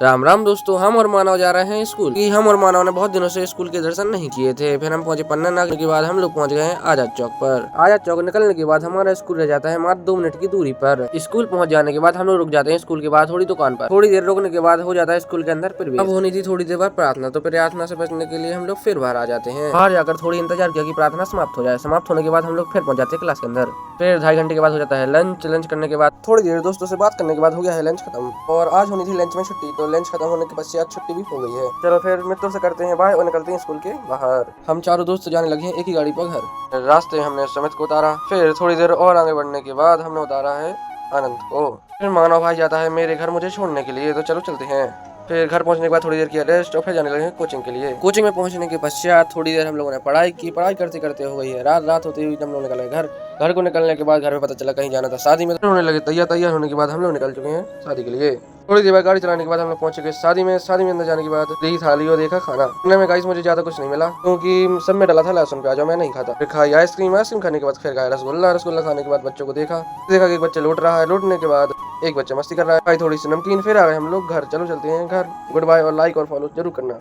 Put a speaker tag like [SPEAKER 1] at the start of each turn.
[SPEAKER 1] राम राम दोस्तों, हम और मानव जा रहे हैं स्कूल कि हम और मानव ने बहुत दिनों से स्कूल के दर्शन नहीं किए थे। फिर हम पहुंचे पन्ना नागरी के बाद हम लोग पहुंच गए हैं आजाद चौक पर। आजाद चौक निकलने के बाद हमारा स्कूल रह जाता है मात्र 2 मिनट की दूरी पर। स्कूल पहुंच जाने के बाद हम लोग रुक जाते हैं स्कूल के बाद थोड़ी दुकान पर। थोड़ी देर रुकने के बाद हो जाता है स्कूल के अंदर प्रवेश। अब होनी थी थोड़ी देर बाद प्रार्थना, तो प्रार्थना से बचने के लिए हम लोग फिर बाहर आ जाते हैं। बाहर जाकर थोड़ी इंतजार किया कि प्रार्थना समाप्त हो जाए। समाप्त होने के बाद हम लोग फिर पहुंच जाते हैं क्लास के अंदर। फिर 2.5 घंटे के बाद हो जाता है लंच। लंच करने के बाद थोड़ी देर दोस्तों से बात करने के बाद हो गया है लंच खत्म। और आज होनी थी लंच में छुट्टी, तो लंच खत्म होने के पश्चात छुट्टी भी हो गई है। चलो फिर मित्रों से करते हैं बाय और निकलते हैं स्कूल के बाहर। हम चारों दोस्त जाने लगे हैं एक ही गाड़ी पर घर। रास्ते हमने समित को उतारा। फिर थोड़ी देर और आगे बढ़ने के बाद हमने उतारा है आनंद को। फिर मानव भाई जाता है मेरे घर मुझे छोड़ने के लिए, तो चलो चलते हैं। फिर घर पहुंचने के बाद थोड़ी देर की रेस्ट और फिर जाने लगे कोचिंग के लिए। कोचिंग में पहुंचने के पश्चात थोड़ी देर हम लोगों ने पढ़ाई की। पढ़ाई करते करते हो गई है रात। रात होते हुए हम लोग निकले घर। घर को निकलने के बाद घर में पता चला कहीं जाना था शादी में। होने लगे तैयार होने के बाद हम लोग निकल चुके हैं शादी के लिए। थोड़ी देर बाद गाड़ी चलाने के बाद हम लोग पहुंच गए शादी में। शादी में अंदर जाने के बाद देखी थाली और देखा खाना। खाने में गाइस मुझे ज्यादा कुछ नहीं मिला क्योंकि सब में डाला था लहसुन प्याज, मैं नहीं खाता। फिर खाई आइसक्रीम। आइसक्रीम खाने के बाद फिर खाया रसगुल्ला। रसगुल्ला खाने के बाद बच्चों को देखा कि एक बच्चा लौट रहा है। लौटने के बाद एक बच्चा मस्ती कर रहा है। भाई थोड़ी सी नमकीन। फिर आ गए हम लोग घर। चलो चलते हैं घर। गुड बाय और लाइक और फॉलो जरूर करना।